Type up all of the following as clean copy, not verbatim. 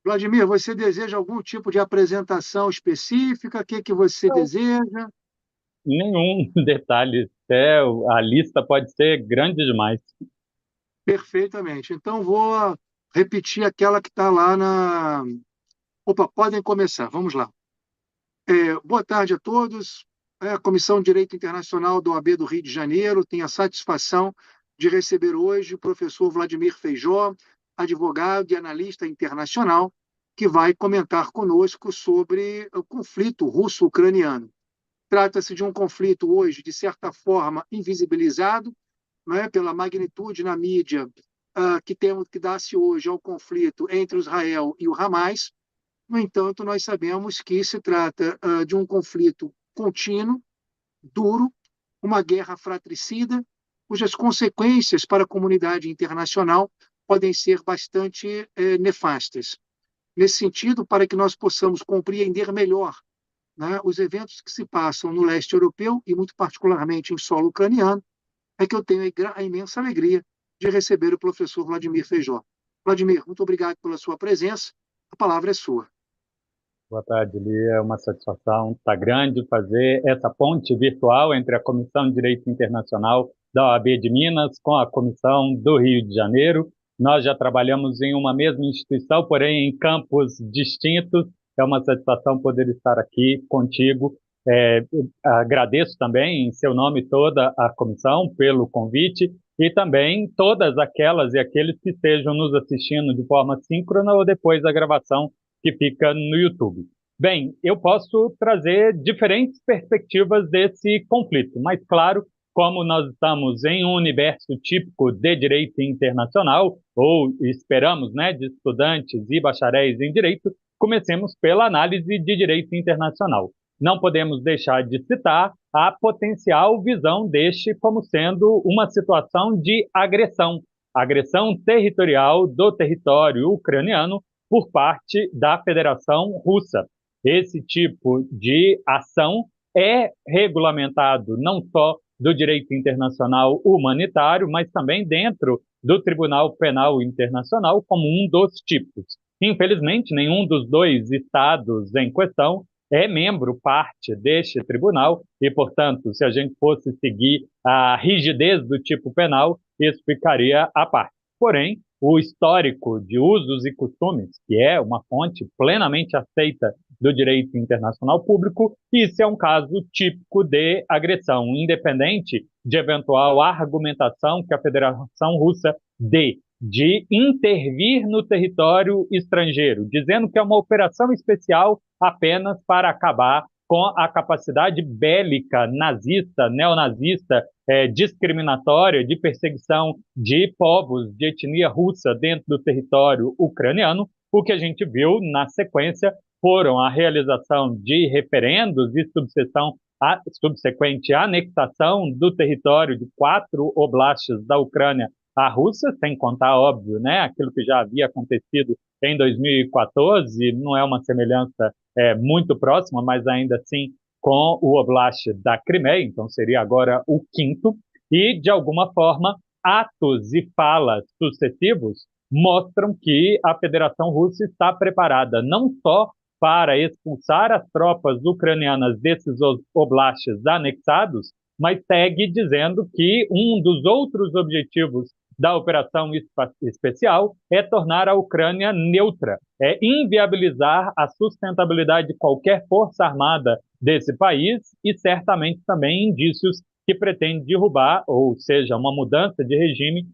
Vladimir, você deseja algum tipo de apresentação específica? O que que você Não, deseja? nenhum detalhe. A lista pode ser grande demais. Perfeitamente. Então, vou repetir aquela que está lá na. Opa, podem começar. Vamos lá. Boa tarde a todos. A Comissão de Direito Internacional do OAB do Rio de Janeiro tem a satisfação de receber hoje o professor Vladimir Feijó, advogado e analista internacional, que vai comentar conosco sobre o conflito russo-ucraniano. Trata-se de um conflito hoje, de certa forma, invisibilizado, né, pela magnitude na mídia que dá-se hoje ao conflito entre Israel e o Hamas. No entanto, nós sabemos que se trata de um conflito contínuo, duro, uma guerra fratricida, cujas consequências para a comunidade internacional podem ser bastante nefastas. Nesse sentido, para que nós possamos compreender melhor, né, os eventos que se passam no leste europeu e muito particularmente em solo ucraniano, é que eu tenho a imensa alegria de receber o professor Vladimir Feijó. Vladimir, muito obrigado pela sua presença. A palavra é sua. Boa tarde, Lia. É uma satisfação tá grande fazer essa ponte virtual entre a Comissão de Direito Internacional da OAB de Minas com a Comissão do Rio de Janeiro. Nós já trabalhamos em uma mesma instituição, porém em campos distintos. É uma satisfação poder estar aqui contigo. Agradeço também, em seu nome, toda a comissão pelo convite e também todas aquelas e aqueles que estejam nos assistindo de forma síncrona ou depois da gravação que fica no YouTube. Bem, eu posso trazer diferentes perspectivas desse conflito, mas claro, como nós estamos em um universo típico de direito internacional, ou esperamos, né, de estudantes e bacharéis em direito, comecemos pela análise de direito internacional. Não podemos deixar de citar a potencial visão deste como sendo uma situação de agressão, agressão territorial do território ucraniano por parte da Federação Russa. Esse tipo de ação é regulamentado não só do direito internacional humanitário, mas também dentro do Tribunal Penal Internacional como um dos tipos. Infelizmente, nenhum dos dois estados em questão é membro, parte deste tribunal, e, portanto, se a gente fosse seguir a rigidez do tipo penal, isso ficaria à parte. Porém, o histórico de usos e costumes, que é uma fonte plenamente aceita do direito internacional público, isso é um caso típico de agressão, independente de eventual argumentação que a Federação Russa dê de intervir no território estrangeiro, dizendo que é uma operação especial apenas para acabar com a capacidade bélica nazista, neonazista, discriminatória, de perseguição de povos de etnia russa dentro do território ucraniano. O que a gente viu na sequência foram a realização de referendos e subsequente anexação do território de 4 oblastes da Ucrânia à Rússia, sem contar, óbvio, né, aquilo que já havia acontecido em 2014, não é uma semelhança muito próxima, mas ainda assim com o Oblast da Crimeia, então seria agora o quinto, e, de alguma forma, atos e falas sucessivos mostram que a Federação Russa está preparada não só para expulsar as tropas ucranianas desses oblastes anexados, mas segue dizendo que um dos outros objetivos da operação especial é tornar a Ucrânia neutra, é inviabilizar a sustentabilidade de qualquer força armada desse país e certamente também indícios que pretende derrubar, ou seja, uma mudança de regime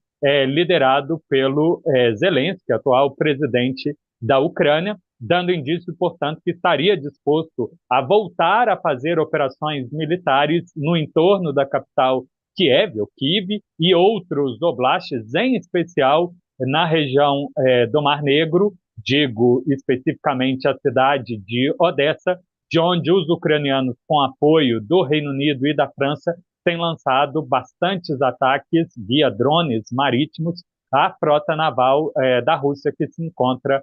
liderado pelo Zelensky, atual presidente da Ucrânia, dando indício, portanto, que estaria disposto a voltar a fazer operações militares no entorno da capital Kiev, ou Kiev, e outros oblastes, em especial na região do Mar Negro, digo especificamente a cidade de Odessa, de onde os ucranianos, com apoio do Reino Unido e da França, têm lançado bastantes ataques via drones marítimos à frota naval da Rússia que se encontra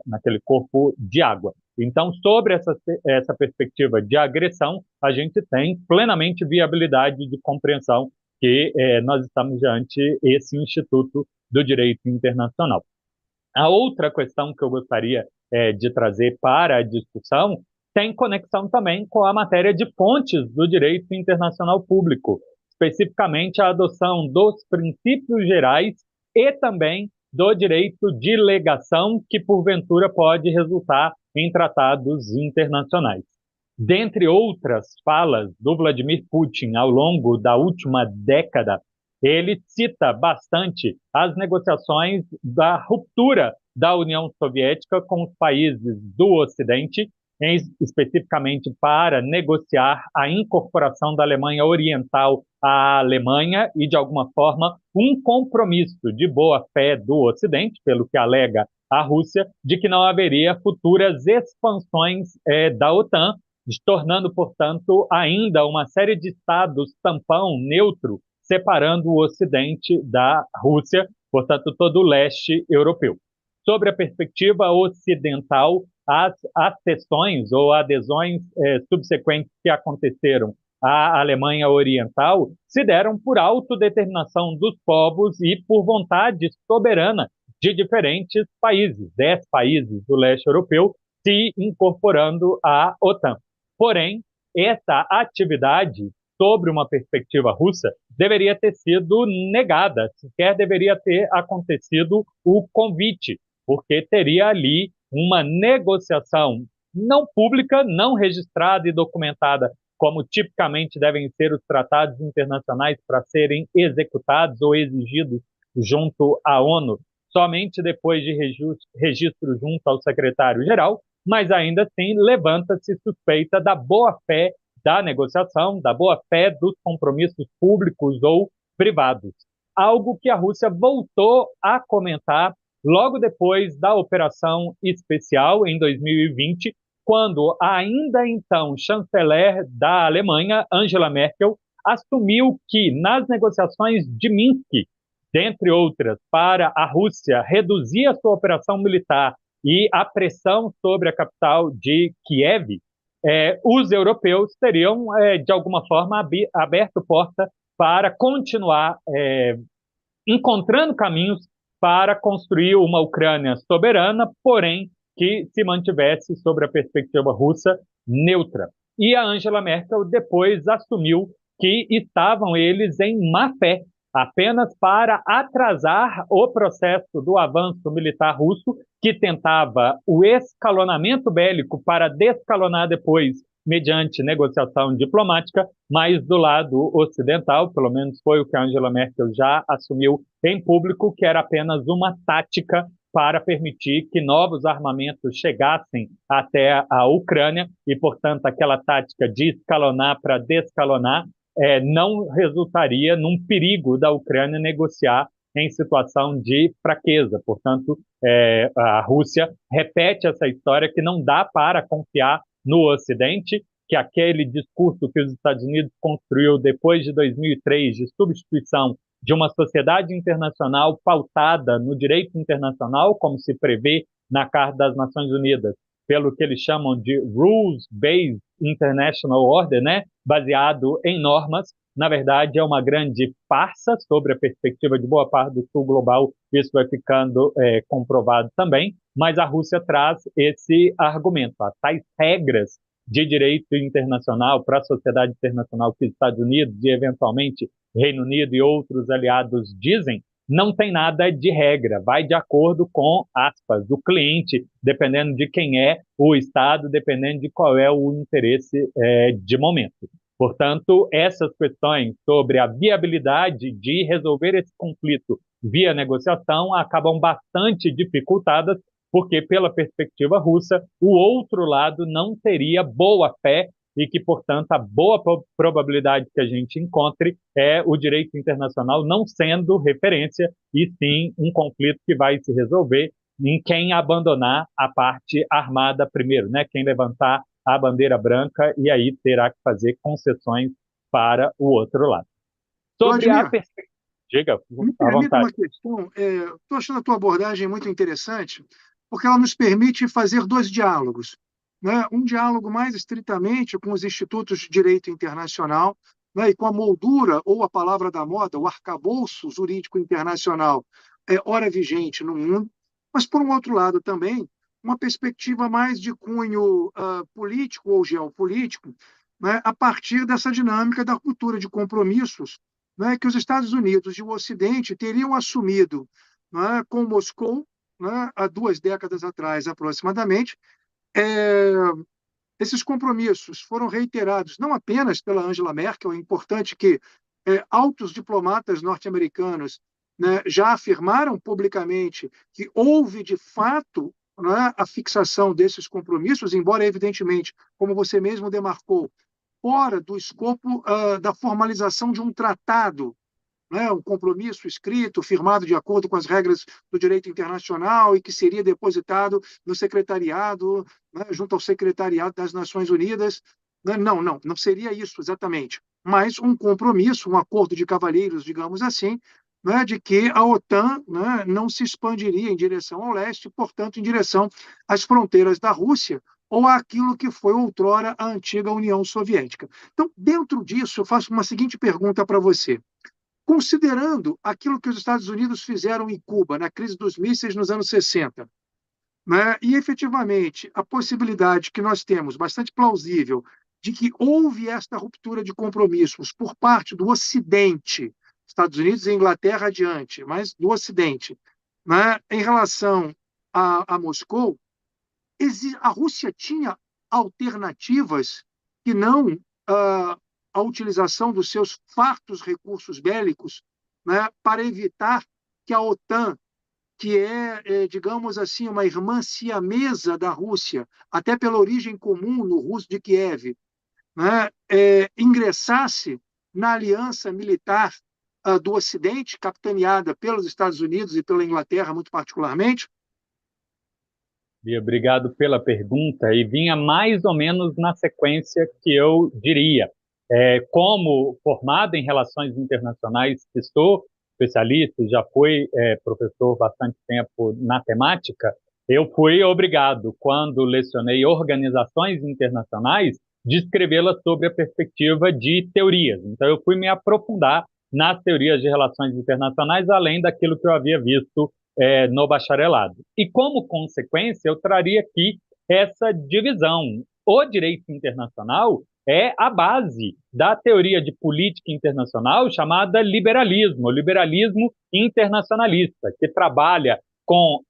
naquele corpo de água. Então, sobre essa perspectiva de agressão, a gente tem plenamente viabilidade de compreensão que nós estamos diante esse Instituto do Direito Internacional. A outra questão que eu gostaria de trazer para a discussão tem conexão também com a matéria de fontes do direito internacional público, especificamente a adoção dos princípios gerais e também do direito de legação, que porventura pode resultar em tratados internacionais. Dentre outras falas do Vladimir Putin ao longo da última década, ele cita bastante as negociações da ruptura da União Soviética com os países do Ocidente, especificamente para negociar a incorporação da Alemanha Oriental à Alemanha e, de alguma forma, um compromisso de boa-fé do Ocidente, pelo que alega a Rússia, de que não haveria futuras expansões da OTAN, tornando, portanto, ainda uma série de estados tampão neutro, separando o Ocidente da Rússia, portanto, todo o leste europeu. Sobre a perspectiva ocidental, as accessões ou adesões subsequentes que aconteceram à Alemanha Oriental se deram por autodeterminação dos povos e por vontade soberana de diferentes países, 10 países do leste europeu se incorporando à OTAN. Porém, essa atividade, sobre uma perspectiva russa, deveria ter sido negada, sequer deveria ter acontecido o convite, porque teria ali uma negociação não pública, não registrada e documentada, como tipicamente devem ser os tratados internacionais para serem executados ou exigidos junto à ONU, somente depois de registro junto ao secretário-geral, mas ainda assim levanta-se suspeita da boa-fé da negociação, da boa-fé dos compromissos públicos ou privados. Algo que a Rússia voltou a comentar logo depois da operação especial, em 2020, quando a ainda então chanceler da Alemanha, Angela Merkel, assumiu que nas negociações de Minsk, dentre outras, para a Rússia reduzir a sua operação militar e a pressão sobre a capital de Kiev, os europeus teriam, de alguma forma, aberto porta para continuar encontrando caminhos para construir uma Ucrânia soberana, porém que se mantivesse sobre a perspectiva russa neutra. E a Angela Merkel depois assumiu que estavam eles em má fé, apenas para atrasar o processo do avanço militar russo, que tentava o escalonamento bélico para descalonar depois mediante negociação diplomática, mas do lado ocidental, pelo menos foi o que a Angela Merkel já assumiu em público, que era apenas uma tática para permitir que novos armamentos chegassem até a Ucrânia e, portanto, aquela tática de escalonar para descalonar não resultaria num perigo da Ucrânia negociar em situação de fraqueza. Portanto, a Rússia repete essa história que não dá para confiar no Ocidente, que aquele discurso que os Estados Unidos construiu depois de 2003 de substituição de uma sociedade internacional pautada no direito internacional, como se prevê na Carta das Nações Unidas, pelo que eles chamam de Rules-Based International Order, né? Baseado em normas, na verdade é uma grande farsa sobre a perspectiva de boa parte do sul global, isso vai ficando comprovado também, mas a Rússia traz esse argumento, as tais regras de direito internacional para a sociedade internacional que os Estados Unidos e eventualmente Reino Unido e outros aliados dizem, não tem nada de regra, vai de acordo com, aspas, o cliente, dependendo de quem é o Estado, dependendo de qual é o interesse de momento. Portanto, essas questões sobre a viabilidade de resolver esse conflito via negociação acabam bastante dificultadas, porque, pela perspectiva russa, o outro lado não teria boa fé e que, portanto, a boa probabilidade que a gente encontre é o direito internacional não sendo referência, e sim um conflito que vai se resolver em quem abandonar a parte armada primeiro, né? Quem levantar a bandeira branca e aí terá que fazer concessões para o outro lado. Sobre a Vladimir, perspectiva... Diga, me à permita vontade. uma questão. Estou achando a tua abordagem muito interessante, porque ela nos permite fazer dois diálogos, né? Um diálogo mais estritamente com os institutos de direito internacional, né? E com a moldura, ou a palavra da moda, o arcabouço jurídico internacional, ora vigente no mundo, mas, por um outro lado, também uma perspectiva mais de cunho político ou geopolítico, né, a partir dessa dinâmica da ruptura de compromissos, né, que os Estados Unidos e o Ocidente teriam assumido, né, com Moscou, né, há 2 décadas atrás, aproximadamente. é, Esses compromissos foram reiterados não apenas pela Angela Merkel. É importante que altos diplomatas norte-americanos, né, já afirmaram publicamente que houve, de fato, né, a fixação desses compromissos, embora, evidentemente, como você mesmo demarcou, fora do escopo da formalização de um tratado, né, um compromisso escrito, firmado de acordo com as regras do direito internacional e que seria depositado no secretariado, né, junto ao secretariado das Nações Unidas. Não seria isso exatamente, mas um compromisso, um acordo de cavalheiros, digamos assim, né, de que a OTAN, né, não se expandiria em direção ao leste, portanto, em direção às fronteiras da Rússia, ou àquilo que foi outrora a antiga União Soviética. Então, dentro disso, eu faço uma seguinte pergunta para você. Considerando aquilo que os Estados Unidos fizeram em Cuba, na crise dos mísseis nos anos 60, né, e efetivamente a possibilidade que nós temos, bastante plausível, de que houve esta ruptura de compromissos por parte do Ocidente, Estados Unidos e Inglaterra adiante, mas do Ocidente, né, em relação a Moscou, a Rússia tinha alternativas que não a utilização dos seus fartos recursos bélicos, né, para evitar que a OTAN, que digamos assim, uma irmã siamesa da Rússia, até pela origem comum no russo de Kiev, né, ingressasse na aliança militar do Ocidente, capitaneada pelos Estados Unidos e pela Inglaterra, muito particularmente? E obrigado pela pergunta, e vinha mais ou menos na sequência que eu diria. Como formado em relações internacionais, que sou especialista, já fui professor bastante tempo na temática, eu fui obrigado, quando lecionei organizações internacionais, de escrevê-las sobre a perspectiva de teorias. Então, eu fui me aprofundar nas teorias de relações internacionais, além daquilo que eu havia visto no bacharelado. E, como consequência, eu traria aqui essa divisão. O direito internacional é a base da teoria de política internacional chamada liberalismo, o liberalismo internacionalista, que trabalha com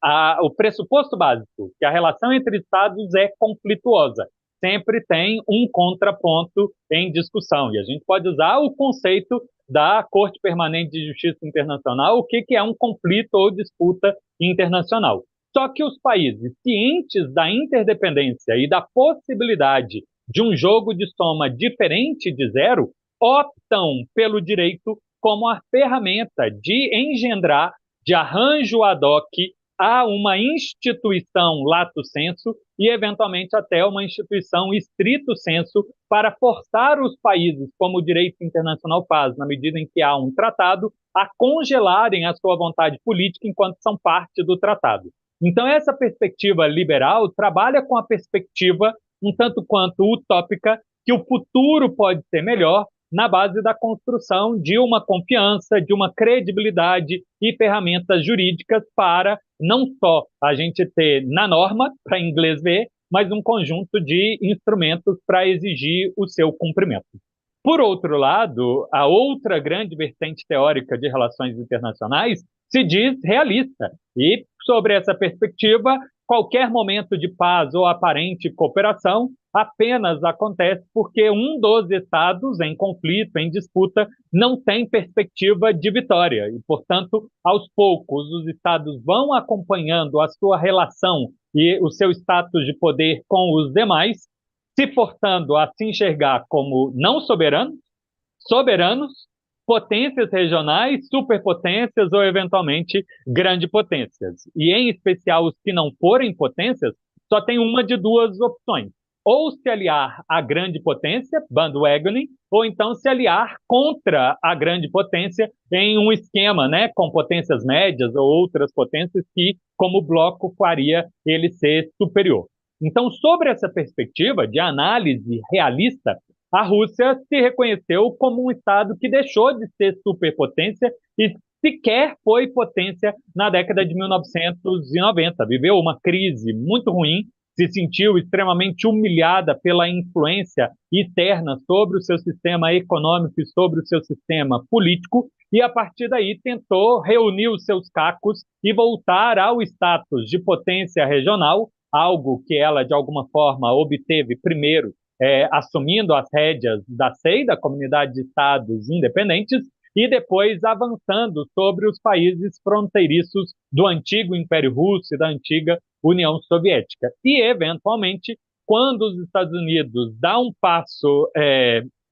o pressuposto básico, que a relação entre Estados é conflituosa. Sempre tem um contraponto em discussão. E a gente pode usar o conceito da Corte Permanente de Justiça Internacional, o que é um conflito ou disputa internacional. Só que os países cientes da interdependência e da possibilidade de um jogo de soma diferente de zero optam pelo direito como a ferramenta de engendrar, de arranjo ad hoc, a uma instituição lato sensu e, eventualmente, até uma instituição stricto sensu para forçar os países, como o direito internacional faz, na medida em que há um tratado, a congelarem a sua vontade política enquanto são parte do tratado. Então, essa perspectiva liberal trabalha com a perspectiva um tanto quanto utópica que o futuro pode ser melhor na base da construção de uma confiança, de uma credibilidade e ferramentas jurídicas para não só a gente ter na norma, para inglês ver, mas um conjunto de instrumentos para exigir o seu cumprimento. Por outro lado, a outra grande vertente teórica de relações internacionais se diz realista. E, sobre essa perspectiva, qualquer momento de paz ou aparente cooperação apenas acontece porque um dos estados em conflito, em disputa, não tem perspectiva de vitória. E, portanto, aos poucos, os estados vão acompanhando a sua relação e o seu status de poder com os demais, se forçando a se enxergar como não soberanos, soberanos, potências regionais, superpotências ou, eventualmente, grandes potências. E, em especial, os que não forem potências, só tem uma de duas opções. Ou se aliar à grande potência, bandwagoning, ou então se aliar contra a grande potência em um esquema, né, com potências médias ou outras potências que, como bloco, faria ele ser superior. Então, sobre essa perspectiva de análise realista, a Rússia se reconheceu como um Estado que deixou de ser superpotência e sequer foi potência na década de 1990. Viveu uma crise muito ruim, se sentiu extremamente humilhada pela influência externa sobre o seu sistema econômico e sobre o seu sistema político, e a partir daí tentou reunir os seus cacos e voltar ao status de potência regional, algo que ela de alguma forma obteve primeiro assumindo as rédeas da CEI, da Comunidade de Estados Independentes, e depois avançando sobre os países fronteiriços do antigo Império Russo e da antiga União Soviética. E, eventualmente, quando os Estados Unidos dão um passo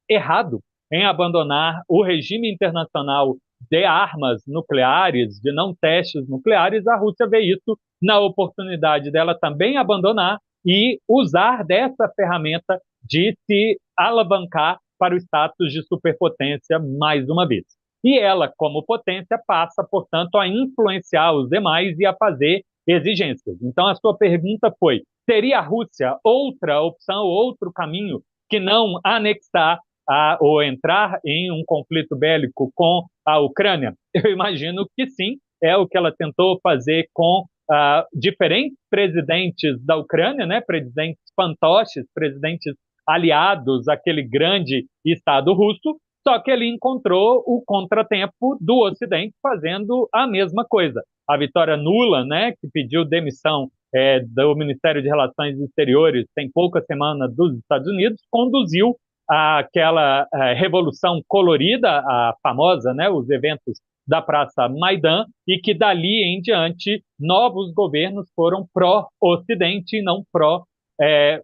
errado em abandonar o regime internacional de armas nucleares, de não testes nucleares, a Rússia vê isso na oportunidade dela também abandonar e usar dessa ferramenta de se alavancar para o status de superpotência mais uma vez. E ela, como potência, passa, portanto, a influenciar os demais e a fazer exigências. Então, a sua pergunta foi: teria a Rússia outra opção, outro caminho que não anexar ou entrar em um conflito bélico com a Ucrânia? Eu imagino que sim, é o que ela tentou fazer com diferentes presidentes da Ucrânia, né? Presidentes fantoches, presidentes aliados àquele grande Estado russo, só que ele encontrou o contratempo do Ocidente fazendo a mesma coisa. A Vitória Nuland, né, que pediu demissão do Ministério de Relações Exteriores tem poucas semanas dos Estados Unidos, conduziu aquela revolução colorida, a famosa, né, os eventos da Praça Maidan, e que dali em diante novos governos foram pró-Ocidente e não pró-Rússia,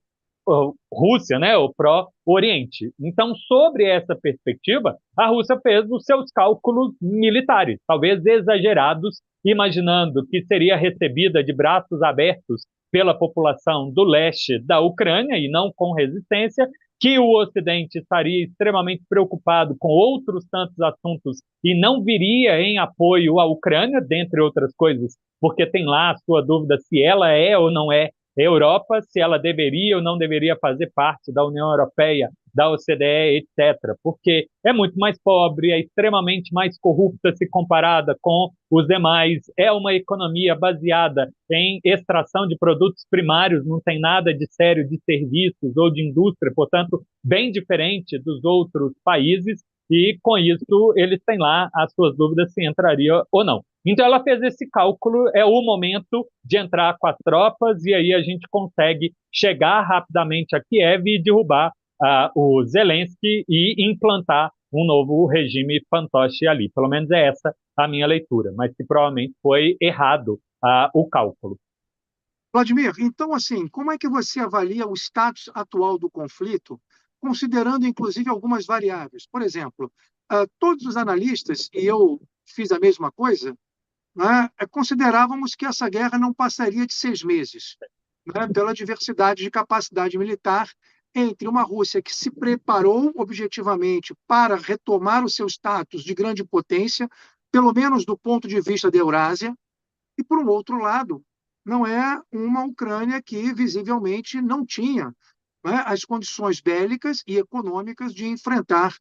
né, ou pró-Oriente. Então, sobre essa perspectiva, a Rússia fez os seus cálculos militares, talvez exagerados, imaginando que seria recebida de braços abertos pela população do leste da Ucrânia e não com resistência, que o Ocidente estaria extremamente preocupado com outros tantos assuntos e não viria em apoio à Ucrânia, dentre outras coisas, porque tem lá a sua dúvida se ela é ou não é Europa, se ela deveria ou não deveria fazer parte da União Europeia, da OCDE, etc. Porque é muito mais pobre, é extremamente mais corrupta se comparada com os demais, é uma economia baseada em extração de produtos primários, não tem nada de sério de serviços ou de indústria, portanto, bem diferente dos outros países, e com isso eles têm lá as suas dúvidas se entraria ou não. Então ela fez esse cálculo, é o momento de entrar com as tropas e aí a gente consegue chegar rapidamente a Kiev e derrubar o Zelensky e implantar um novo regime fantoche ali. Pelo menos é essa a minha leitura, mas que provavelmente foi errado o cálculo. Vladimir, então, assim, como é que você avalia o status atual do conflito, considerando, inclusive, algumas variáveis? Por exemplo, todos os analistas, e eu fiz a mesma coisa, né, considerávamos que essa guerra não passaria de 6 meses, né, pela diversidade de capacidade militar entre uma Rússia que se preparou objetivamente para retomar o seu status de grande potência, pelo menos do ponto de vista da Eurásia, e, por um outro lado, não é uma Ucrânia que visivelmente não tinha, né, as condições bélicas e econômicas de enfrentar,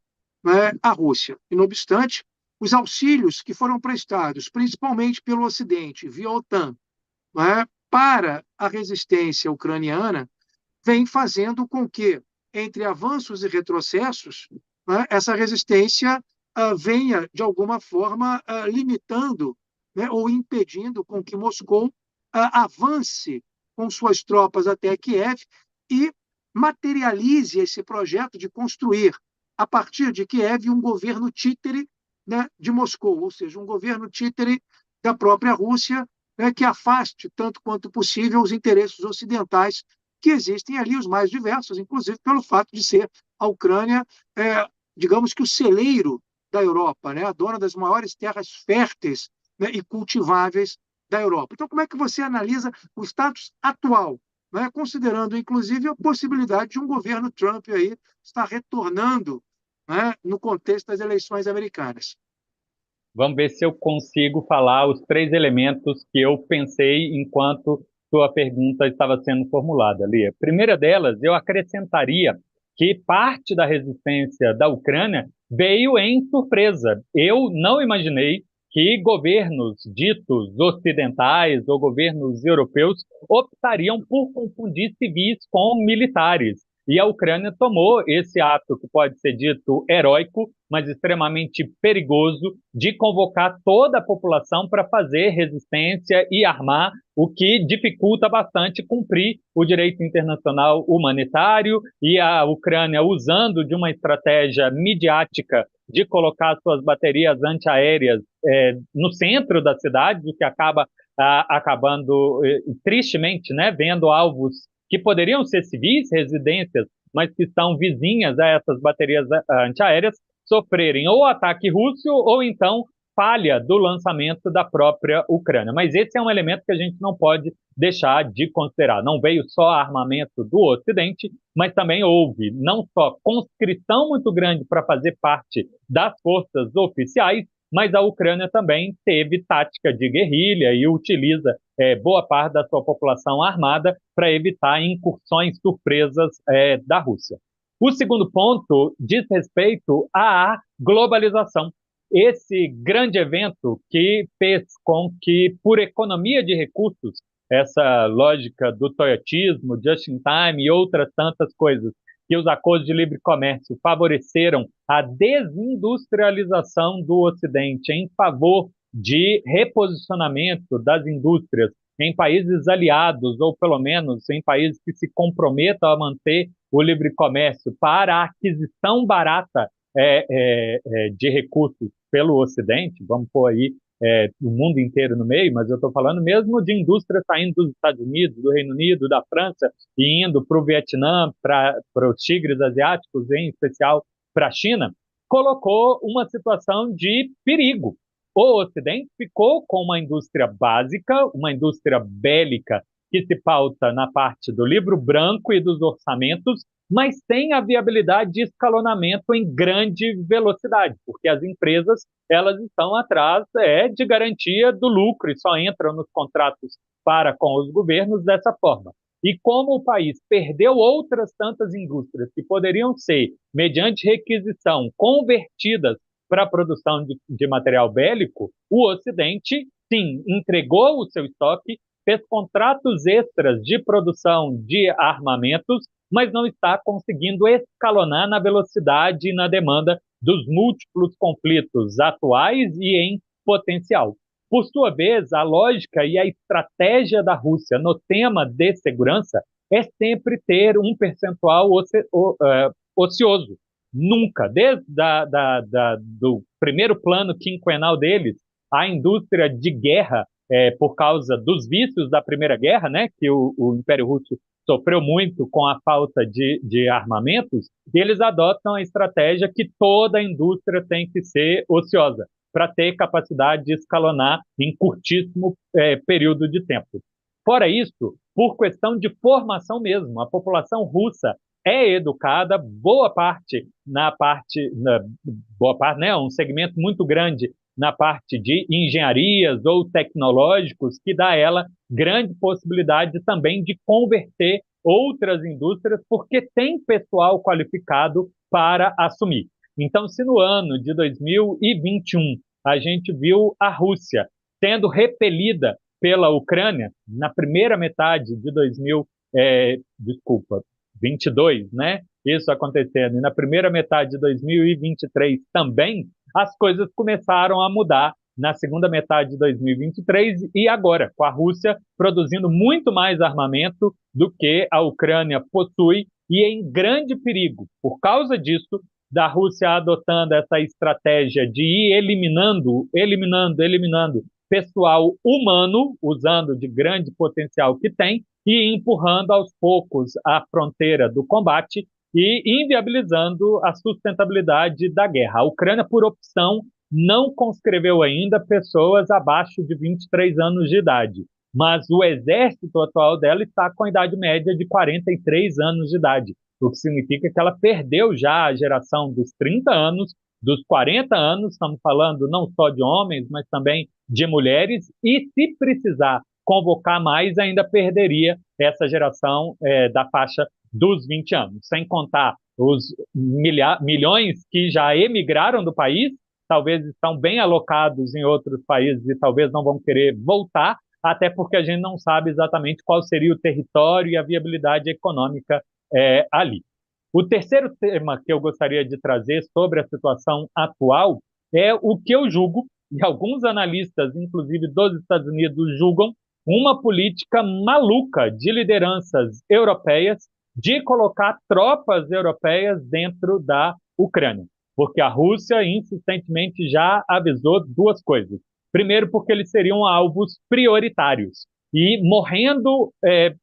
né, a Rússia. E, não obstante, os auxílios que foram prestados, principalmente pelo Ocidente, via OTAN, né, para a resistência ucraniana, vem fazendo com que, entre avanços e retrocessos, né, essa resistência venha, de alguma forma, limitando, né, ou impedindo com que Moscou avance com suas tropas até Kiev e materialize esse projeto de construir, a partir de Kiev, um governo títere, né, de Moscou, ou seja, um governo títere da própria Rússia, né, que afaste, tanto quanto possível, os interesses ocidentais que existem ali, os mais diversos, inclusive pelo fato de ser a Ucrânia, digamos que o celeiro da Europa, né, a dona das maiores terras férteis, né, e cultiváveis da Europa. Então, como é que você analisa o status atual, né, considerando, inclusive, a possibilidade de um governo Trump aí estar retornando, né, no contexto das eleições americanas? Vamos ver se eu consigo falar os 3 elementos que eu pensei enquanto sua pergunta estava sendo formulada, Lia. Primeira delas, eu acrescentaria que parte da resistência da Ucrânia veio em surpresa. Eu não imaginei que governos ditos ocidentais ou governos europeus optariam por confundir civis com militares. E a Ucrânia tomou esse ato, que pode ser dito heróico, mas extremamente perigoso, de convocar toda a população para fazer resistência e armar, o que dificulta bastante cumprir o direito internacional humanitário, e a Ucrânia, usando de uma estratégia midiática de colocar suas baterias antiaéreas no centro da cidade, o que acaba acabando tristemente, né, vendo alvos que poderiam ser civis, residências, mas que estão vizinhas a essas baterias antiaéreas, sofrerem ou ataque russo ou então falha do lançamento da própria Ucrânia. Mas esse é um elemento que a gente não pode deixar de considerar. Não veio só armamento do Ocidente, mas também houve não só conscrição muito grande para fazer parte das forças oficiais, mas a Ucrânia também teve tática de guerrilha e utiliza boa parte da sua população armada para evitar incursões surpresas da Rússia. O segundo ponto diz respeito à globalização. Esse grande evento que fez com que, por economia de recursos, essa lógica do toyotismo, just in time e outras tantas coisas, que os acordos de livre comércio favoreceram a desindustrialização do Ocidente em favor de reposicionamento das indústrias em países aliados, ou pelo menos em países que se comprometam a manter o livre comércio para a aquisição barata de recursos pelo Ocidente, vamos pôr aí o mundo inteiro no meio, mas eu estou falando mesmo de indústria saindo dos Estados Unidos, do Reino Unido, da França, e indo para o Vietnã, para os tigres asiáticos, em especial para a China, colocou uma situação de perigo. O Ocidente ficou com uma indústria básica, uma indústria bélica, que se pauta na parte do livro branco e dos orçamentos, mas sem a viabilidade de escalonamento em grande velocidade, porque as empresas elas estão atrás de garantia do lucro e só entram nos contratos para com os governos dessa forma. E como o país perdeu outras tantas indústrias que poderiam ser, mediante requisição, convertidas para a produção de material bélico, o Ocidente, sim, entregou o seu estoque, fez contratos extras de produção de armamentos, mas não está conseguindo escalonar na velocidade e na demanda dos múltiplos conflitos atuais e em potencial. Por sua vez, a lógica e a estratégia da Rússia no tema de segurança é sempre ter um percentual ocioso. Nunca, desde do primeiro plano quinquenal deles, a indústria de guerra, por causa dos vícios da Primeira Guerra, né, que o Império Russo sofreu muito com a falta de armamentos, e eles adotam a estratégia que toda a indústria tem que ser ociosa, para ter capacidade de escalonar em curtíssimo período de tempo. Fora isso, por questão de formação mesmo, a população russa é educada, boa parte, né, um segmento muito grande na parte de engenharias ou tecnológicos, que dá a ela grande possibilidade também de converter outras indústrias, porque tem pessoal qualificado para assumir. Então, se no ano de 2021 a gente viu a Rússia sendo repelida pela Ucrânia, na primeira metade de 2022, né? Isso acontecendo, e na primeira metade de 2023 também, as coisas começaram a mudar na segunda metade de 2023 e agora, com a Rússia produzindo muito mais armamento do que a Ucrânia possui e em grande perigo, por causa disso, da Rússia adotando essa estratégia de ir eliminando pessoal humano, usando de grande potencial que tem, e empurrando aos poucos a fronteira do combate e inviabilizando a sustentabilidade da guerra. A Ucrânia, por opção, não conscreveu ainda pessoas abaixo de 23 anos de idade, mas o exército atual dela está com a idade média de 43 anos de idade, o que significa que ela perdeu já a geração dos 30 anos, dos 40 anos, estamos falando não só de homens, mas também de mulheres, e se precisar convocar mais, ainda perderia essa geração da faixa dos 20 anos, sem contar os milhões que já emigraram do país talvez estão bem alocados em outros países e talvez não vão querer voltar, até porque a gente não sabe exatamente qual seria o território e a viabilidade econômica ali. O terceiro tema que eu gostaria de trazer sobre a situação atual é o que eu julgo, e alguns analistas, inclusive dos Estados Unidos, julgam uma política maluca de lideranças europeias de colocar tropas europeias dentro da Ucrânia, porque a Rússia insistentemente já avisou duas coisas. Primeiro, porque eles seriam alvos prioritários, e morrendo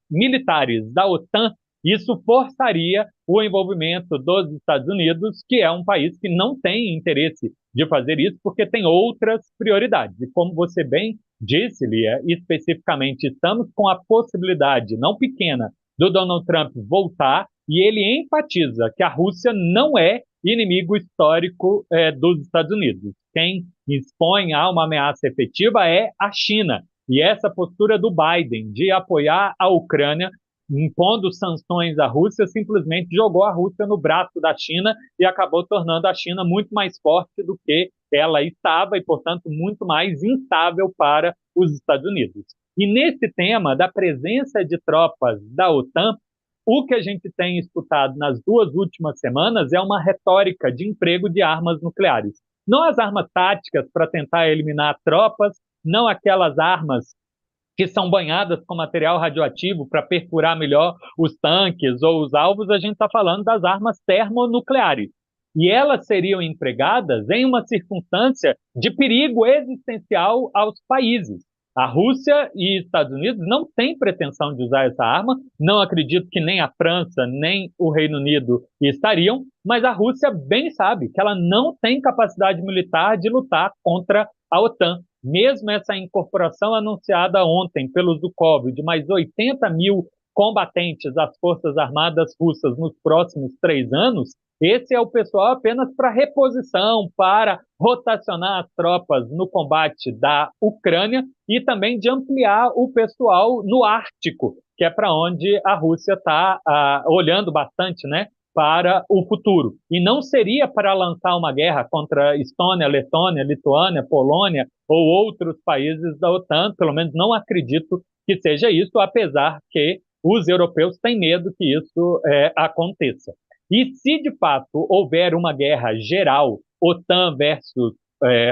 militares da OTAN, isso forçaria o envolvimento dos Estados Unidos, que é um país que não tem interesse de fazer isso, porque tem outras prioridades. E como você bem disse, Lia, especificamente, estamos com a possibilidade, não pequena, do Donald Trump voltar, e ele enfatiza que a Rússia não é inimigo histórico dos Estados Unidos. Quem expõe a uma ameaça efetiva é a China. E essa postura do Biden de apoiar a Ucrânia, impondo sanções à Rússia, simplesmente jogou a Rússia no braço da China e acabou tornando a China muito mais forte do que ela estava e, portanto, muito mais instável para os Estados Unidos. E nesse tema da presença de tropas da OTAN, o que a gente tem escutado nas duas últimas semanas é uma retórica de emprego de armas nucleares. Não as armas táticas para tentar eliminar tropas, não aquelas armas que são banhadas com material radioativo para perfurar melhor os tanques ou os alvos, a gente está falando das armas termonucleares. E elas seriam empregadas em uma circunstância de perigo existencial aos países. A Rússia e Estados Unidos não têm pretensão de usar essa arma, não acredito que nem a França nem o Reino Unido estariam, mas a Rússia bem sabe que ela não tem capacidade militar de lutar contra a OTAN. Mesmo essa incorporação anunciada ontem pelo Zukov de mais 80 mil combatentes às Forças Armadas Russas nos próximos 3 anos, esse é o pessoal apenas para reposição, para rotacionar as tropas no combate da Ucrânia e também de ampliar o pessoal no Ártico, que é para onde a Rússia está olhando bastante, né, para o futuro. E não seria para lançar uma guerra contra Estônia, Letônia, Lituânia, Polônia ou outros países da OTAN, pelo menos não acredito que seja isso, apesar que os europeus têm medo que isso aconteça. E se de fato houver uma guerra geral, OTAN versus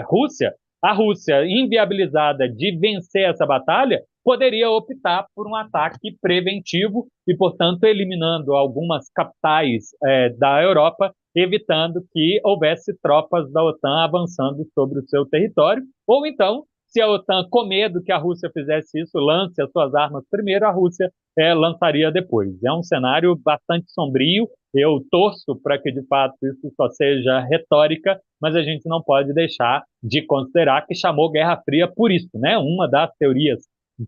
Rússia, a Rússia, inviabilizada de vencer essa batalha, poderia optar por um ataque preventivo e, portanto, eliminando algumas capitais da Europa, evitando que houvesse tropas da OTAN avançando sobre o seu território, ou então, se a OTAN, com medo que a Rússia fizesse isso, lance as suas armas primeiro, a Rússia lançaria depois. É um cenário bastante sombrio, eu torço para que, de fato, isso só seja retórica, mas a gente não pode deixar de considerar que chamou Guerra Fria por isso, né? Uma das teorias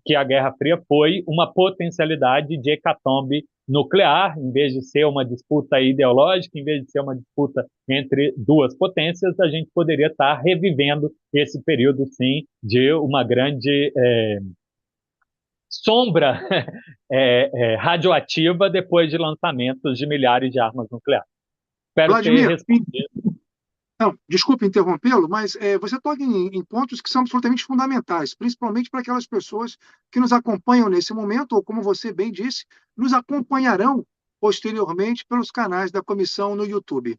que a Guerra Fria foi uma potencialidade de hecatombe nuclear, em vez de ser uma disputa ideológica, em vez de ser uma disputa entre duas potências, a gente poderia estar revivendo esse período, sim, de uma grande sombra radioativa depois de lançamentos de milhares de armas nucleares. Espero ter Vladimir, respondido. não, desculpe interrompê-lo, mas você toca em pontos que são absolutamente fundamentais, principalmente para aquelas pessoas que nos acompanham nesse momento, ou, como você bem disse, nos acompanharão posteriormente pelos canais da comissão no YouTube.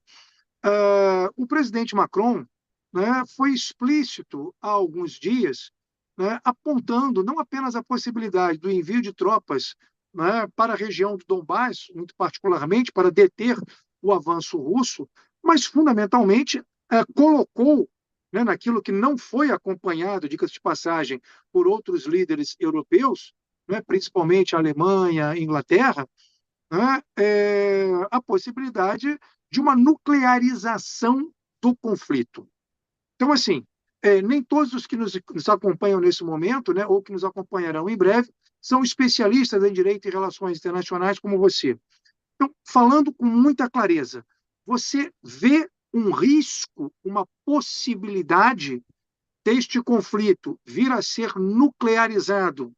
O presidente Macron, né, foi explícito há alguns dias, né, apontando não apenas a possibilidade do envio de tropas, né, para a região do Donbass, muito particularmente para deter o avanço russo, mas, fundamentalmente, colocou, né, naquilo que não foi acompanhado, diga-se de passagem, por outros líderes europeus, né, principalmente a Alemanha, a Inglaterra, né, a possibilidade de uma nuclearização do conflito. Então, assim, nem todos os que nos acompanham nesse momento, né, ou que nos acompanharão em breve, são especialistas em direito e relações internacionais como você. Então, falando com muita clareza, você vê um risco, uma possibilidade deste conflito vir a ser nuclearizado,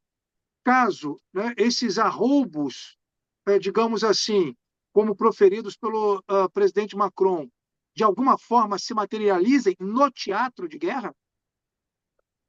caso, né, esses arroubos, digamos assim, como proferidos pelo presidente Macron, de alguma forma, se materializem no teatro de guerra?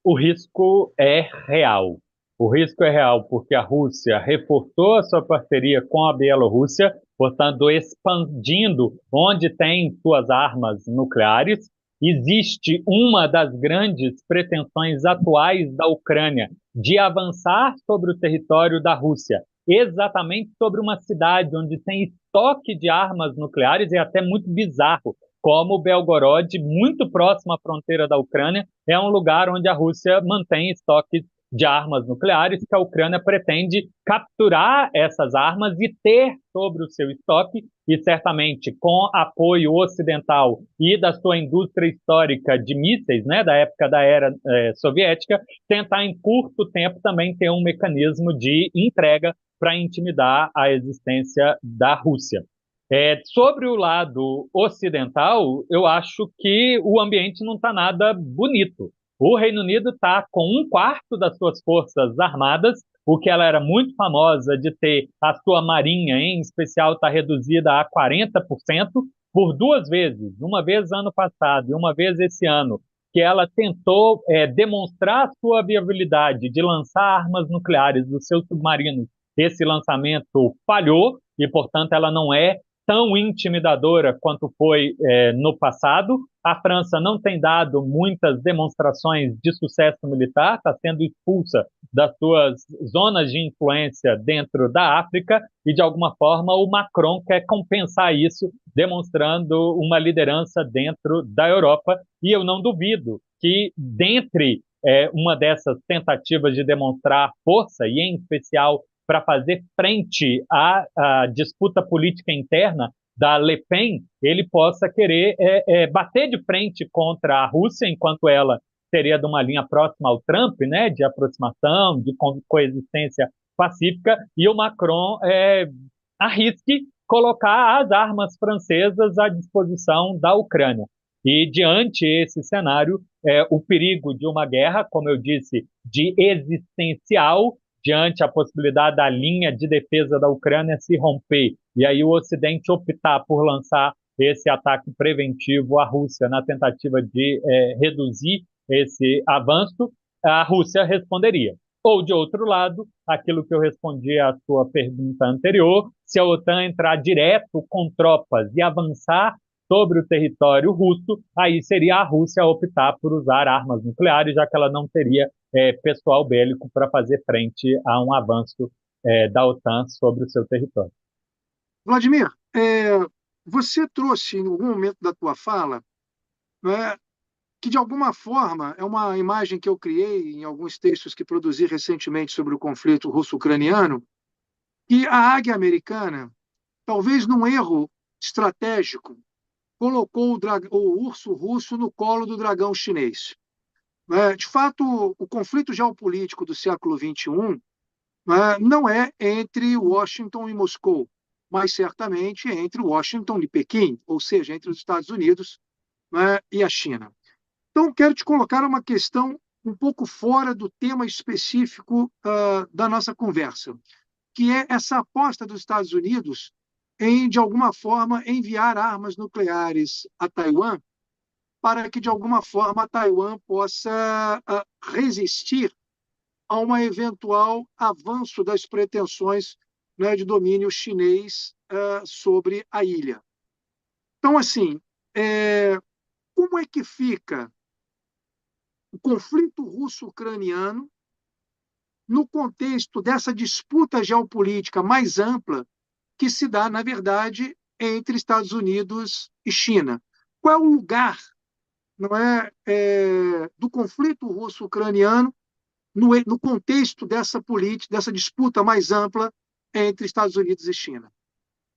O risco é real. O risco é real porque a Rússia reforçou a sua parceria com a Bielorrússia, portanto, expandindo onde tem suas armas nucleares. Existe uma das grandes pretensões atuais da Ucrânia de avançar sobre o território da Rússia, exatamente sobre uma cidade onde tem estoque de armas nucleares, e é até muito bizarro como Belgorod, muito próximo à fronteira da Ucrânia, é um lugar onde a Rússia mantém estoques de armas nucleares, que a Ucrânia pretende capturar essas armas e ter sobre o seu estoque, e certamente com apoio ocidental e da sua indústria histórica de mísseis, né, da época da era soviética, tentar em curto tempo também ter um mecanismo de entrega para intimidar a existência da Rússia. Sobre o lado ocidental, eu acho que o ambiente não está nada bonito. O Reino Unido está com um quarto das suas forças armadas, o que ela era muito famosa de ter a sua marinha, em especial, está reduzida a 40%, por duas vezes, uma vez ano passado e uma vez esse ano, que ela tentou demonstrar a sua viabilidade de lançar armas nucleares dos seus submarinos. Esse lançamento falhou e, portanto, ela não é tão intimidadora quanto foi no passado. A França não tem dado muitas demonstrações de sucesso militar, está sendo expulsa das suas zonas de influência dentro da África e, de alguma forma, o Macron quer compensar isso, demonstrando uma liderança dentro da Europa. E eu não duvido que, dentre uma dessas tentativas de demonstrar força, e em especial para fazer frente à disputa política interna da Le Pen, ele possa querer bater de frente contra a Rússia, enquanto ela seria de uma linha próxima ao Trump, né, de aproximação, de coexistência pacífica, e o Macron arrisque colocar as armas francesas à disposição da Ucrânia. E diante esse cenário, o perigo de uma guerra, como eu disse, de existencial, diante a possibilidade da linha de defesa da Ucrânia se romper, e aí o Ocidente optar por lançar esse ataque preventivo à Rússia na tentativa de reduzir esse avanço, a Rússia responderia. Ou, de outro lado, aquilo que eu respondi à sua pergunta anterior, se a OTAN entrar direto com tropas e avançar sobre o território russo, aí seria a Rússia optar por usar armas nucleares, já que ela não teria pessoal bélico para fazer frente a um avanço da OTAN sobre o seu território. Vladimir, você trouxe em algum momento da tua fala, né, que de alguma forma é uma imagem que eu criei em alguns textos que produzi recentemente sobre o conflito russo-ucraniano, que a águia americana, talvez num erro estratégico, colocou o urso russo no colo do dragão chinês. De fato, o conflito geopolítico do século XXI não é entre Washington e Moscou, mas certamente é entre Washington e Pequim, ou seja, entre os Estados Unidos e a China. Então, quero te colocar uma questão um pouco fora do tema específico da nossa conversa, que é essa aposta dos Estados Unidos em, de alguma forma, enviar armas nucleares a Taiwan para que, de alguma forma, Taiwan possa resistir a um eventual avanço das pretensões, né, de domínio chinês sobre a ilha. Então, assim, como é que fica o conflito russo-ucraniano no contexto dessa disputa geopolítica mais ampla que se dá, na verdade, entre Estados Unidos e China? Qual é o lugar, não do conflito russo-ucraniano no contexto dessa política, dessa disputa mais ampla entre Estados Unidos e China?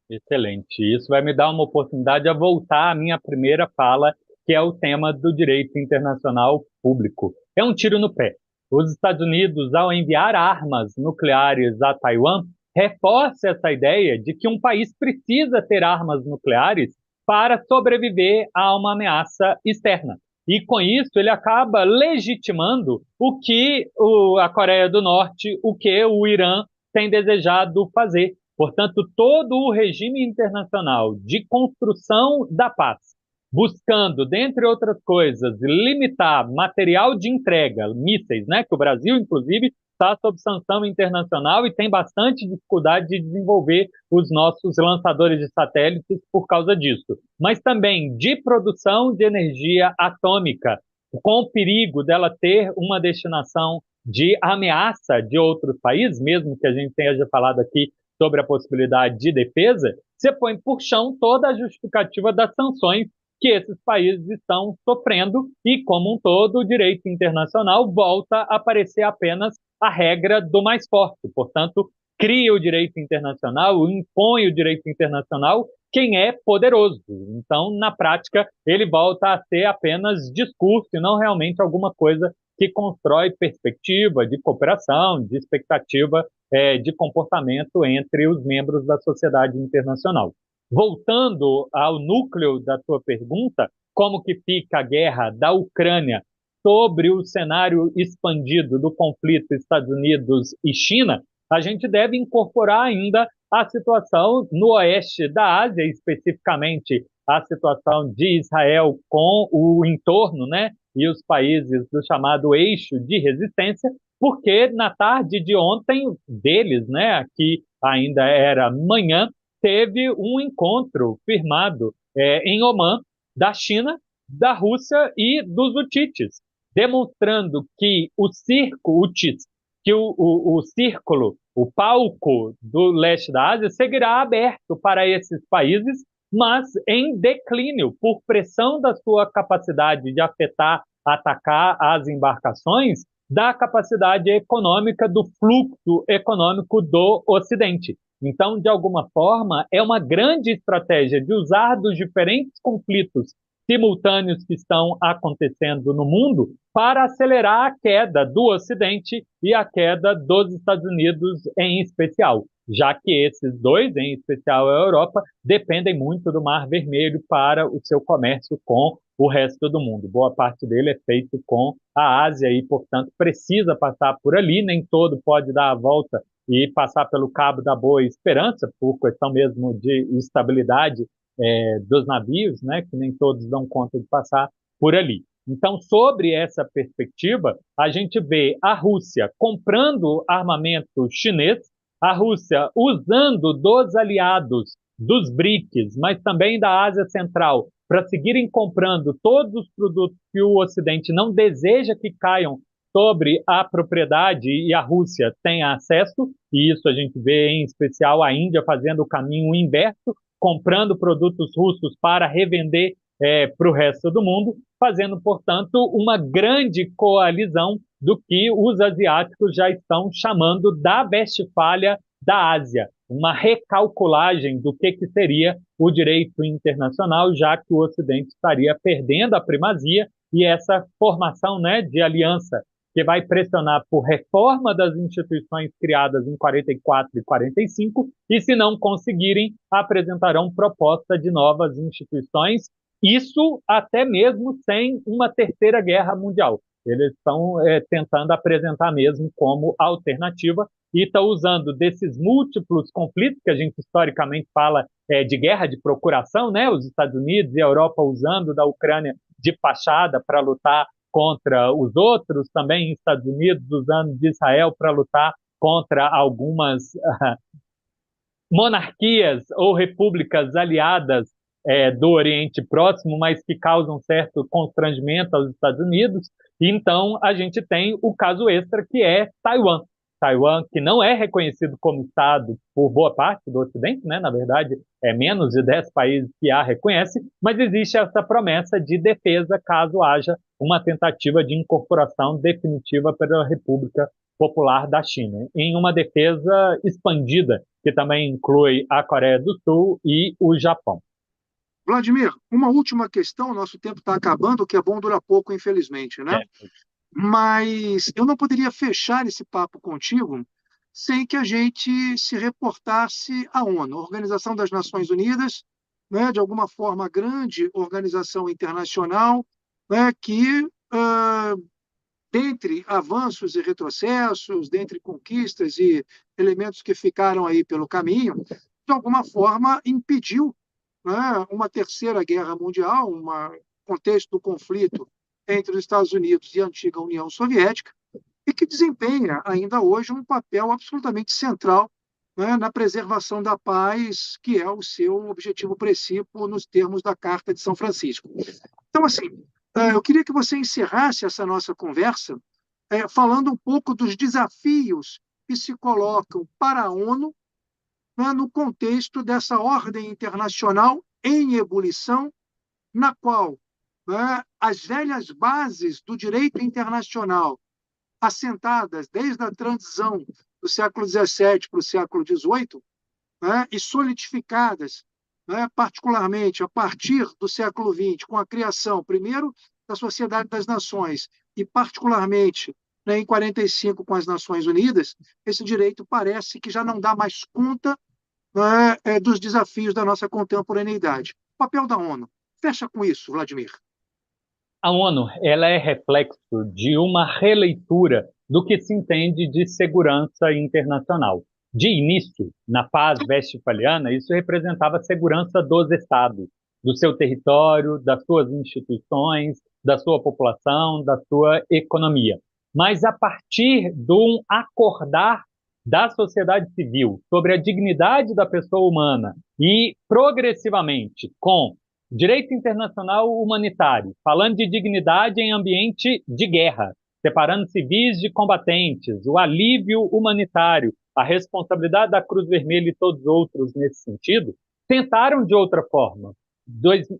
Excelente. Isso vai me dar uma oportunidade a voltar à minha primeira fala, que é o tema do direito internacional público. É um tiro no pé. Os Estados Unidos, ao enviar armas nucleares a Taiwan, reforça essa ideia de que um país precisa ter armas nucleares para sobreviver a uma ameaça externa. E com isso ele acaba legitimando o que a Coreia do Norte, o que o Irã tem desejado fazer. Portanto, todo o regime internacional de construção da paz, buscando, dentre outras coisas, limitar material de entrega, mísseis, né, que o Brasil, inclusive, está sob sanção internacional e tem bastante dificuldade de desenvolver os nossos lançadores de satélites por causa disso. Mas também de produção de energia atômica, com o perigo dela ter uma destinação de ameaça de outros países, mesmo que a gente tenha já falado aqui sobre a possibilidade de defesa, você põe por chão toda a justificativa das sanções que esses países estão sofrendo e, como um todo, o direito internacional volta a aparecer apenas a regra do mais forte. Portanto, cria o direito internacional, impõe o direito internacional quem é poderoso. Então, na prática, ele volta a ser apenas discurso e não realmente alguma coisa que constrói perspectiva de cooperação, de expectativa de comportamento entre os membros da sociedade internacional. Voltando ao núcleo da sua pergunta, como que fica a guerra da Ucrânia sobre o cenário expandido do conflito Estados Unidos e China, a gente deve incorporar ainda a situação no oeste da Ásia, especificamente a situação de Israel com o entorno, né, e os países do chamado eixo de resistência, porque na tarde de ontem deles, né, aqui ainda era manhã, teve um encontro firmado em Omã da China, da Rússia e dos hutites, demonstrando que o circo, que o círculo, o palco do leste da Ásia seguirá aberto para esses países, mas em declínio, por pressão da sua capacidade de afetar, atacar as embarcações, da capacidade econômica, do fluxo econômico do Ocidente. Então, de alguma forma, é uma grande estratégia de usar dos diferentes conflitos simultâneos que estão acontecendo no mundo para acelerar a queda do Ocidente e a queda dos Estados Unidos em especial, já que esses dois, em especial a Europa, dependem muito do Mar Vermelho para o seu comércio com o resto do mundo. Boa parte dele é feito com a Ásia e, portanto, precisa passar por ali, nem todo pode dar a volta e passar pelo Cabo da Boa Esperança, por questão mesmo de estabilidade dos navios, né, que nem todos dão conta de passar por ali. Então, sobre essa perspectiva, a gente vê a Rússia comprando armamento chinês, a Rússia usando dos aliados dos BRICS, mas também da Ásia Central, para seguirem comprando todos os produtos que o Ocidente não deseja que caiam sobre a propriedade e a Rússia tem acesso, e isso a gente vê em especial a Índia fazendo o caminho inverso, comprando produtos russos para revender para o resto do mundo, fazendo, portanto, uma grande coalizão do que os asiáticos já estão chamando da Westfália da Ásia, uma recalculagem do que seria o direito internacional, já que o Ocidente estaria perdendo a primazia e essa formação, né, de aliança que vai pressionar por reforma das instituições criadas em 44 e 45, e se não conseguirem, apresentarão proposta de novas instituições, isso até mesmo sem uma terceira guerra mundial. Eles estão tentando apresentar mesmo como alternativa e estão usando desses múltiplos conflitos que a gente historicamente fala de guerra de procuração, né? Os Estados Unidos e a Europa usando da Ucrânia de fachada para lutar contra os outros, também Estados Unidos usando de Israel para lutar contra algumas monarquias ou repúblicas aliadas do Oriente Próximo, mas que causam certo constrangimento aos Estados Unidos. E então a gente tem o caso extra que é Taiwan. Taiwan, que não é reconhecido como Estado por boa parte do Ocidente, né? Na verdade, é menos de 10 países que a reconhece, mas existe essa promessa de defesa caso haja uma tentativa de incorporação definitiva pela República Popular da China, em uma defesa expandida, que também inclui a Coreia do Sul e o Japão. Vladimir, uma última questão, nosso tempo está acabando, o que é bom dura pouco, infelizmente, né? Mas eu não poderia fechar esse papo contigo sem que a gente se reportasse à ONU, a Organização das Nações Unidas, né, de alguma forma, grande organização internacional, né, que, dentre avanços e retrocessos, dentre conquistas e elementos que ficaram aí pelo caminho, de alguma forma impediu né, uma terceira guerra mundial, um contexto do conflito entre os Estados Unidos e a antiga União Soviética, e que desempenha ainda hoje um papel absolutamente central, né, na preservação da paz, que é o seu objetivo principal nos termos da Carta de São Francisco. Então, assim, eu queria que você encerrasse essa nossa conversa falando um pouco dos desafios que se colocam para a ONU, né, no contexto dessa ordem internacional em ebulição, na qual, né, as velhas bases do direito internacional, assentadas desde a transição do século XVII para o século XVIII, né, e solidificadas, né, particularmente a partir do século XX, com a criação, primeiro, da Sociedade das Nações, e particularmente, né, em 45 com as Nações Unidas, esse direito parece que já não dá mais conta, né, dos desafios da nossa contemporaneidade. O papel da ONU. Fecha com isso, Vladimir. A ONU, ela é reflexo de uma releitura do que se entende de segurança internacional. De início, na paz westphaliana, isso representava a segurança dos estados, do seu território, das suas instituições, da sua população, da sua economia. Mas a partir de um acordar da sociedade civil sobre a dignidade da pessoa humana e progressivamente com direito internacional humanitário, falando de dignidade em ambiente de guerra, separando civis de combatentes, o alívio humanitário, a responsabilidade da Cruz Vermelha e todos os outros nesse sentido, tentaram de outra forma.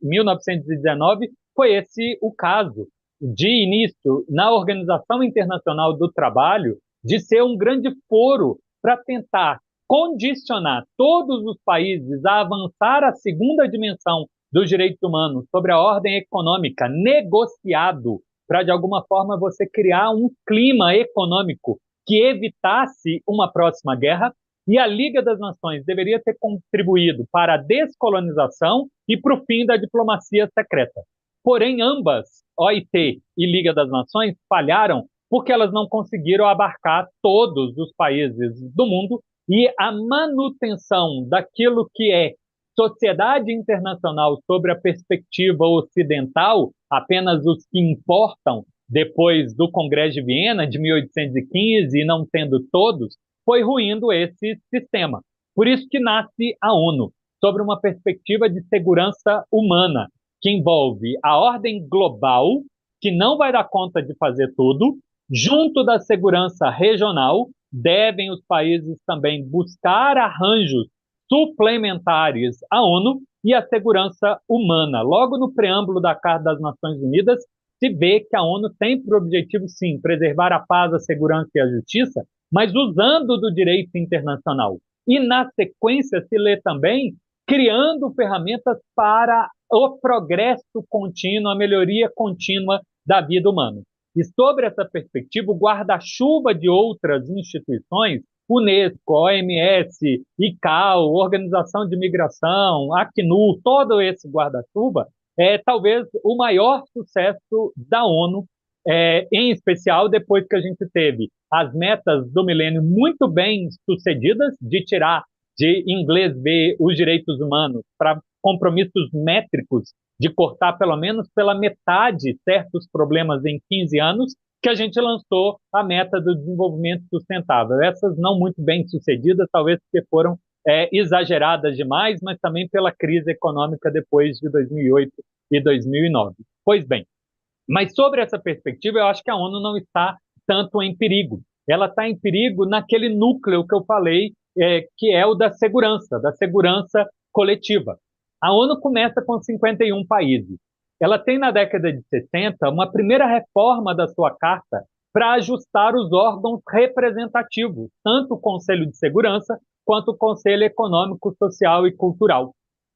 1919 foi esse o caso, de início, na Organização Internacional do Trabalho, de ser um grande foro para tentar condicionar todos os países a avançar a segunda dimensão dos direitos humanos, sobre a ordem econômica, negociado, para de alguma forma você criar um clima econômico que evitasse uma próxima guerra, e a Liga das Nações deveria ter contribuído para a descolonização e para o fim da diplomacia secreta. Porém, ambas, OIT e Liga das Nações, falharam porque elas não conseguiram abarcar todos os países do mundo, e a manutenção daquilo que é sociedade internacional sobre a perspectiva ocidental, apenas os que importam depois do Congresso de Viena de 1815 e não tendo todos, foi ruindo esse sistema. Por isso que nasce a ONU, sobre uma perspectiva de segurança humana, que envolve a ordem global, que não vai dar conta de fazer tudo, junto da segurança regional, devem os países também buscar arranjos suplementares à ONU e à segurança humana. Logo no preâmbulo da Carta das Nações Unidas, se vê que a ONU tem por objetivo, sim, preservar a paz, a segurança e a justiça, mas usando do direito internacional. E, na sequência, se lê também criando ferramentas para o progresso contínuo, a melhoria contínua da vida humana. E sobre essa perspectiva, o guarda-chuva de outras instituições, Unesco, OMS, ICAO, Organização de Migração, Acnur, todo esse guarda-chuva, é talvez o maior sucesso da ONU, em especial depois que a gente teve as metas do milênio muito bem sucedidas, de tirar de inglês ver os direitos humanos para compromissos métricos, de cortar pelo menos pela metade certos problemas em 15 anos, que a gente lançou a meta do desenvolvimento sustentável. Essas não muito bem sucedidas, talvez porque foram exageradas demais, mas também pela crise econômica depois de 2008 e 2009. Pois bem, mas sobre essa perspectiva, eu acho que a ONU não está tanto em perigo. Ela está em perigo naquele núcleo que eu falei, que é o da segurança coletiva. A ONU começa com 51 países. Ela tem, na década de 60, uma primeira reforma da sua carta para ajustar os órgãos representativos, tanto o Conselho de Segurança quanto o Conselho Econômico, Social e Cultural.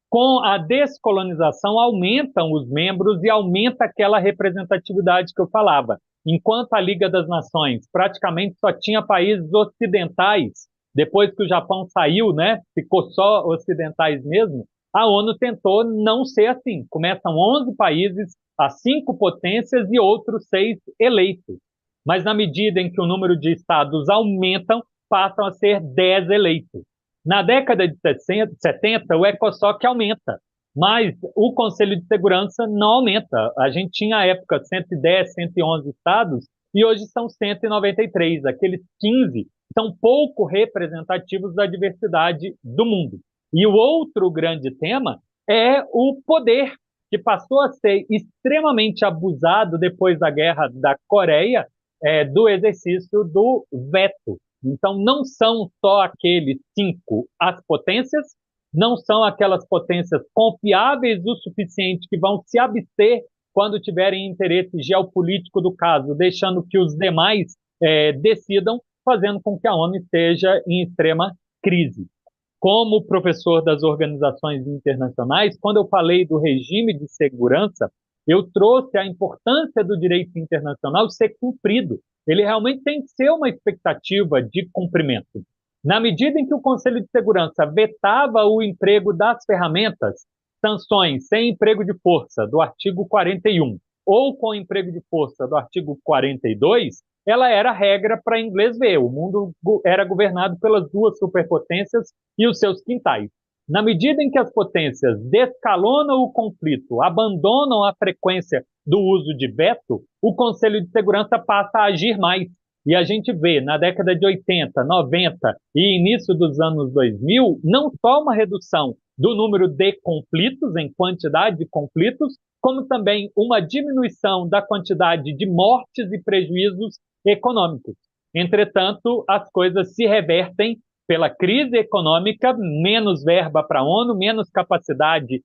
Com a descolonização, aumentam os membros e aumenta aquela representatividade que eu falava. Enquanto a Liga das Nações praticamente só tinha países ocidentais, depois que o Japão saiu, né, ficou só ocidentais mesmo, a ONU tentou não ser assim. Começam 11 países, as 5 potências e outros 6 eleitos. Mas na medida em que o número de estados aumentam, passam a ser 10 eleitos. Na década de 70, o ECOSOC aumenta. mas o Conselho de Segurança não aumenta. A gente tinha, à época, 110, 111 estados, e hoje são 193. Aqueles 15 são pouco representativos da diversidade do mundo. E o outro grande tema é o poder, que passou a ser extremamente abusado depois da Guerra da Coreia, do exercício do veto. Então, não são só aqueles 5 as potências, não são aquelas potências confiáveis o suficiente que vão se abster quando tiverem interesse geopolítico do caso, deixando que os demais decidam, fazendo com que a ONU esteja em extrema crise. Como professor das organizações internacionais, quando eu falei do regime de segurança, eu trouxe a importância do direito internacional ser cumprido. Ele realmente tem que ser uma expectativa de cumprimento. Na medida em que o Conselho de Segurança vetava o emprego das ferramentas, sanções sem emprego de força, do artigo 41, ou com emprego de força, do artigo 42, ela era regra para inglês ver. O mundo era governado pelas duas superpotências e os seus quintais. Na medida em que as potências descalonam o conflito, abandonam a frequência do uso de veto, o Conselho de Segurança passa a agir mais. E a gente vê, na década de 80, 90 e início dos anos 2000, não só uma redução do número de conflitos, em quantidade de conflitos, como também uma diminuição da quantidade de mortes e prejuízos econômicos. Entretanto, as coisas se revertem pela crise econômica, menos verba para a ONU, menos capacidade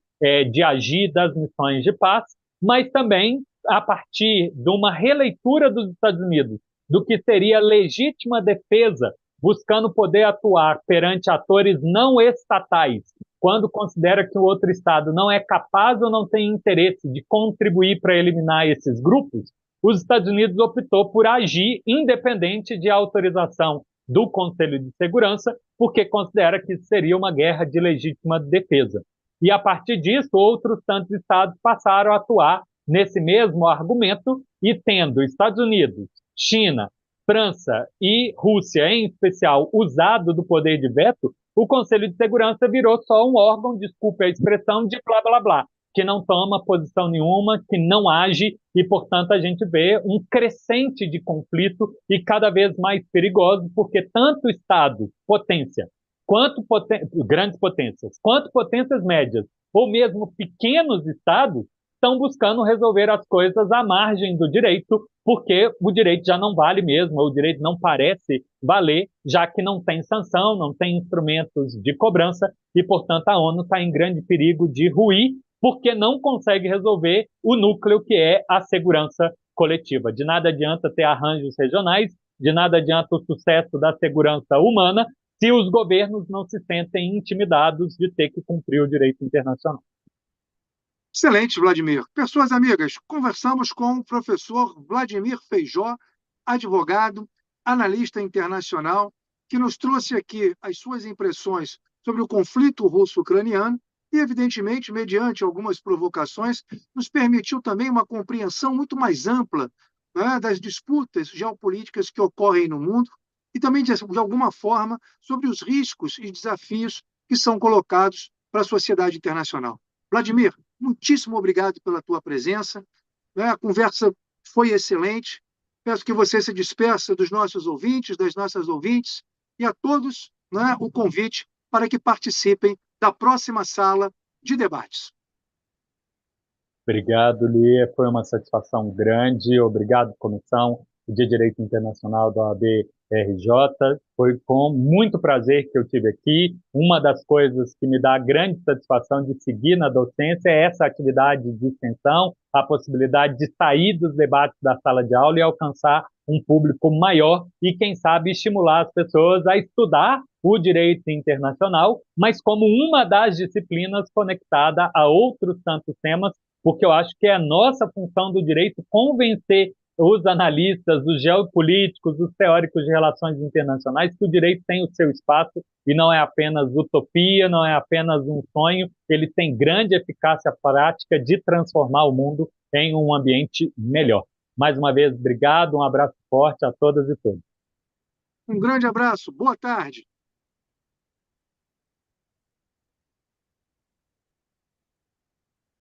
de agir das missões de paz, mas também a partir de uma releitura dos Estados Unidos do que seria legítima defesa, buscando poder atuar perante atores não estatais, quando considera que o outro Estado não é capaz ou não tem interesse de contribuir para eliminar esses grupos, os Estados Unidos optou por agir independente de autorização do Conselho de Segurança, porque considera que seria uma guerra de legítima defesa. E, a partir disso, outros tantos estados passaram a atuar nesse mesmo argumento e, tendo Estados Unidos, China, França e Rússia, em especial, usado do poder de veto, o Conselho de Segurança virou só um órgão, desculpe a expressão, de blá, blá, blá, que não toma posição nenhuma, que não age, e, portanto, a gente vê um crescente de conflito e cada vez mais perigoso, porque tanto Estado, potência, quanto grandes potências, quanto potências médias, ou mesmo pequenos Estados, estão buscando resolver as coisas à margem do direito, porque o direito já não vale mesmo, o direito não parece valer, já que não tem sanção, não tem instrumentos de cobrança, e, portanto, a ONU está em grande perigo de ruir, porque não consegue resolver o núcleo que é a segurança coletiva. De nada adianta ter arranjos regionais, de nada adianta o sucesso da segurança humana, se os governos não se sentem intimidados de ter que cumprir o direito internacional. Excelente, Vladimir. Pessoas amigas, conversamos com o professor Vladimir Feijó, advogado, analista internacional, que nos trouxe aqui as suas impressões sobre o conflito russo-ucraniano e, evidentemente, mediante algumas provocações, nos permitiu também uma compreensão muito mais ampla, né, das disputas geopolíticas que ocorrem no mundo e também, de alguma forma, sobre os riscos e desafios que são colocados para a sociedade internacional. Vladimir, muitíssimo obrigado pela tua presença. A conversa foi excelente. Peço que você se despeça dos nossos ouvintes, das nossas ouvintes, e a todos, o convite para que participem da próxima sala de debates. Obrigado, Lia. Foi uma satisfação grande. Obrigado, Comissão de Direito Internacional da OAB-RJ. Foi com muito prazer que eu tive aqui. Uma das coisas que me dá grande satisfação de seguir na docência é essa atividade de extensão, a possibilidade de sair dos debates da sala de aula e alcançar um público maior e, quem sabe, estimular as pessoas a estudar o direito internacional, mas como uma das disciplinas conectada a outros tantos temas, porque eu acho que é a nossa função do direito convencer os analistas, os geopolíticos, os teóricos de relações internacionais que o direito tem o seu espaço e não é apenas utopia, não é apenas um sonho, ele tem grande eficácia prática de transformar o mundo em um ambiente melhor. Mais uma vez, obrigado, um abraço forte a todas e todos. Um grande abraço, boa tarde.